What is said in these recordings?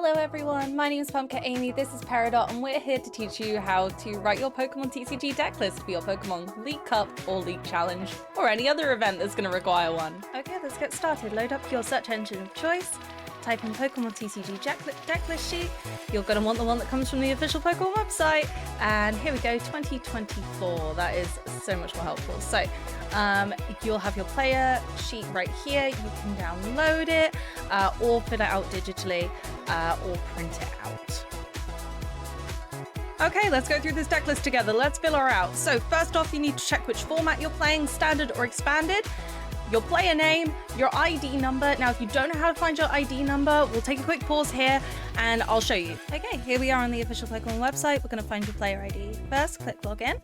Hello everyone, my name is Pumpkin Amy, this is Peridot, and we're here to teach you how to write your Pokémon TCG Decklist for your Pokémon League Cup or League Challenge, or any other event that's going to require one. Okay, let's get started. Load up your search engine of choice, type in Pokémon TCG Decklist sheet. You're going to want the one that comes from the official Pokémon website, and here we go, 2024. That is so much more helpful. So you'll have your player sheet right here. You can download it or fill it out digitally or print it out. Okay, let's go through this deck list together. Let's fill her out. So first off, you need to check which format you're playing, standard or expanded, your player name, your ID number. Now, if you don't know how to find your ID number, we'll take a quick pause here and I'll show you. Okay, here we are on the official Pokemon website. We're going to find your player ID. First, click login.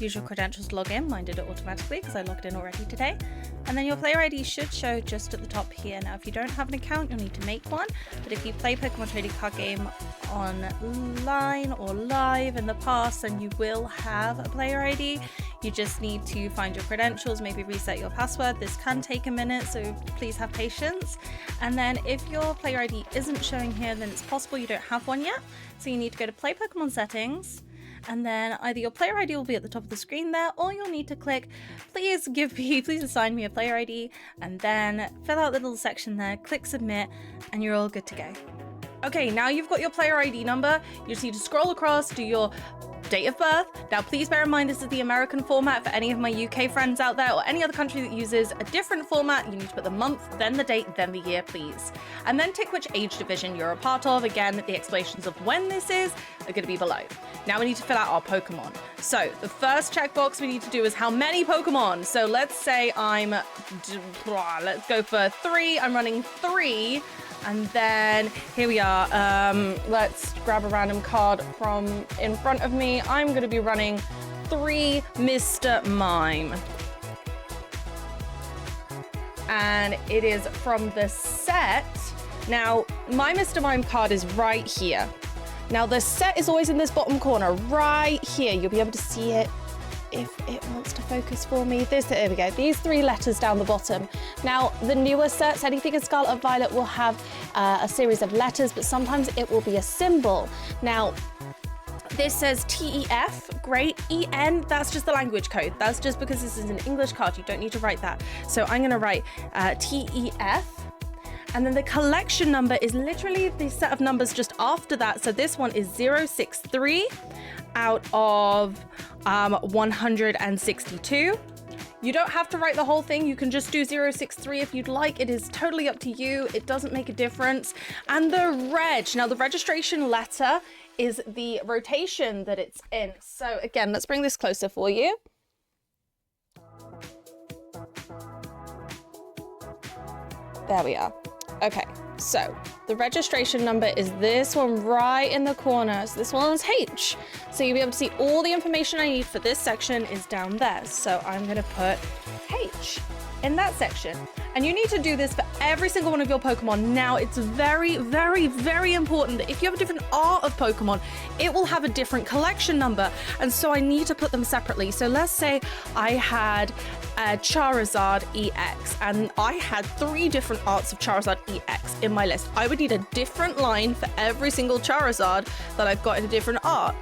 Use your credentials to log in. Mine did it automatically because I logged in already today. And then your player ID should show just at the top here. Now, if you don't have an account, you'll need to make one. But if you play Pokemon Trading Card Game online or live in the past, then you will have a player ID. You just need to find your credentials, maybe reset your password. This can take a minute, so please have patience. And then if your player ID isn't showing here, then it's possible you don't have one yet. So you need to go to Play Pokemon Settings. And then either your player ID will be at the top of the screen there, or you'll need to click, please assign me a player ID, and then fill out the little section there, click submit, and you're all good to go. Okay, now you've got your player ID number, you just need to scroll across, do your date of birth. Now, please bear in mind, this is the American format for any of my UK friends out there or any other country that uses a different format. You need to put the month, then the date, then the year, please. And then tick which age division you're a part of. Again, the explanations of when this is are going to be below. Now we need to fill out our Pokemon. So the first checkbox we need to do is how many Pokemon. So let's say let's go for 3. I'm running 3. And then here we are. Let's grab a random card from in front of me. I'm going to be running 3 Mr. Mime. And it is from the set. Now, my Mr. Mime card is right here. Now, the set is always in this bottom corner, right here. You'll be able to see it if it wants to focus for me. There we go. These 3 letters down the bottom. Now, the newer sets, anything in Scarlet and Violet will have a series of letters, but sometimes it will be a symbol. Now, this says TEF, great. EN, that's just the language code. That's just because this is an English card. You don't need to write that. So I'm going to write TEF. And then the collection number is literally the set of numbers just after that. So this one is 063 out of 162. You don't have to write the whole thing. You can just do 063 if you'd like. It is totally up to you. It doesn't make a difference. And the reg, now the registration letter is the rotation that it's in. So again, let's bring this closer for you. There we are. Okay, so the registration number is this one right in the corner. So this one's H. So you'll be able to see all the information I need for this section is down there. So I'm going to put H in that section. And you need to do this for every single one of your Pokemon. Now, it's very, very, very important that if you have a different art of Pokemon, it will have a different collection number. And so I need to put them separately. So let's say I had a Charizard EX and I had 3 different arts of Charizard EX in my list. I would need a different line for every single Charizard that I've got in a different art.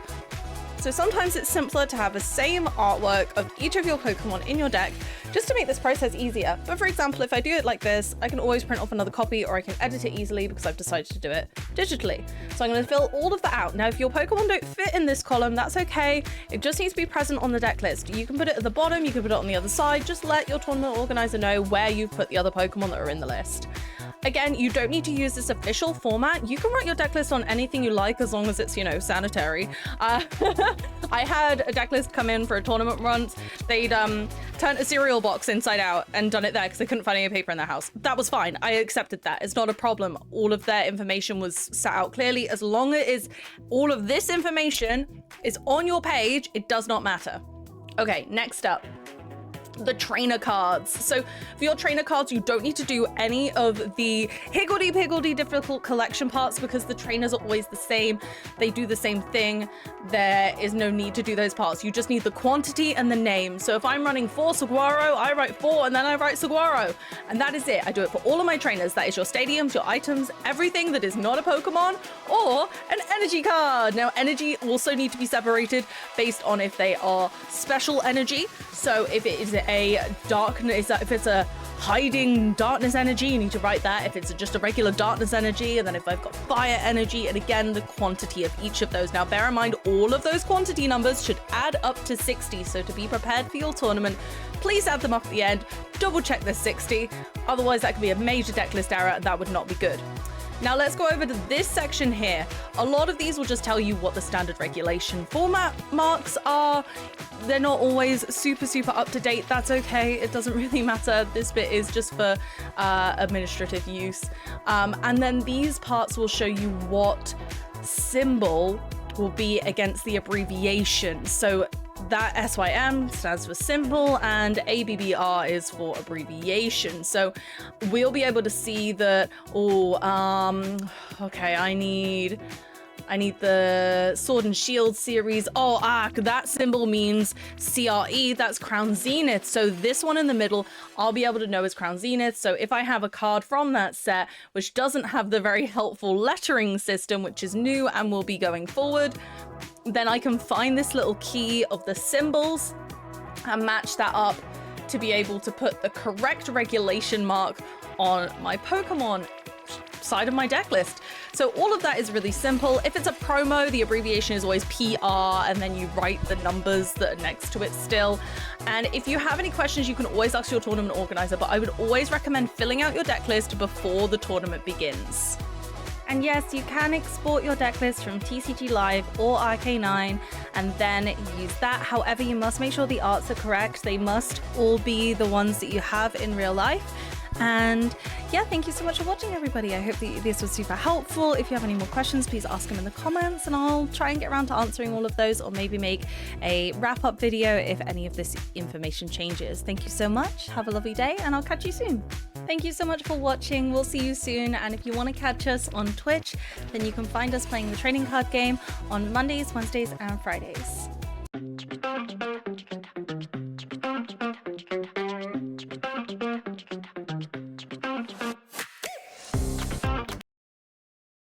So sometimes it's simpler to have the same artwork of each of your Pokemon in your deck just to make this process easier. But for example, if I do it like this, I can always print off another copy or I can edit it easily because I've decided to do it digitally. So I'm going to fill all of that out. Now, if your Pokemon don't fit in this column, that's okay. It just needs to be present on the deck list. You can put it at the bottom, you can put it on the other side. Just let your tournament organizer know where you've put the other Pokemon that are in the list. Again, you don't need to use this official format. You can write your deck list on anything you like as long as it's, sanitary. I had a deck list come in for a tournament once. They'd turned a cereal box inside out and done it there because they couldn't find any paper in their house. That was fine. I accepted that. It's not a problem. All of their information was set out clearly. As long as all of this information is on your page, it does not matter. Okay, next up. the trainer cards. So for your trainer cards, you don't need to do any of the higgledy-piggledy difficult collection parts because the trainers are always the same. They do the same thing. There is no need to do those parts. You just need the quantity and the name. So if I'm running 4 Saguaro, I write 4 and then I write Saguaro. And that is it. I do it for all of my trainers. That is your stadiums, your items, everything that is not a Pokemon or an energy card. Now, energy also need to be separated based on if they are special energy. So if it is a darkness, if it's a hiding darkness energy, you need to write that. If it's just a regular darkness energy, and then if I've got fire energy, and again, the quantity of each of those. Now, bear in mind, all of those quantity numbers should add up to 60. So to be prepared for your tournament, please add them up at the end. Double check the 60. Otherwise, that could be a major deck list error, and that would not be good. Now let's go over to this section here. A lot of these will just tell you what the standard regulation format marks are. They're not always super up to date. That's okay. It doesn't really matter. This bit is just for administrative use. And then these parts will show you what symbol will be against the abbreviation. So that SYM stands for symbol and ABBR is for abbreviation. So we'll be able to see that, okay, I need the Sword and Shield series. That symbol means CRE, that's Crown Zenith. So this one in the middle, I'll be able to know is Crown Zenith. So if I have a card from that set, which doesn't have the very helpful lettering system, which is new and will be going forward, then I can find this little key of the symbols and match that up to be able to put the correct regulation mark on my Pokemon side of my deck list. So all of that is really simple. If it's a promo, the abbreviation is always PR, and then you write the numbers that are next to it still. And if you have any questions, you can always ask your tournament organizer, but I would always recommend filling out your deck list before the tournament begins. And yes, you can export your deck list from tcglive or RK9 and then use that. However, you must make sure the arts are correct. They must all be the ones that you have in real life. And yeah, thank you so much for watching, everybody. I hope that this was super helpful. If you have any more questions, please ask them in the comments and I'll try and get around to answering all of those, or maybe make a wrap-up video if any of this information changes. Thank you so much. Have a lovely day and I'll catch you soon. Thank you so much for watching. We'll see you soon. And if you want to catch us on Twitch, then you can find us playing the trading card game on Mondays, Wednesdays, and Fridays.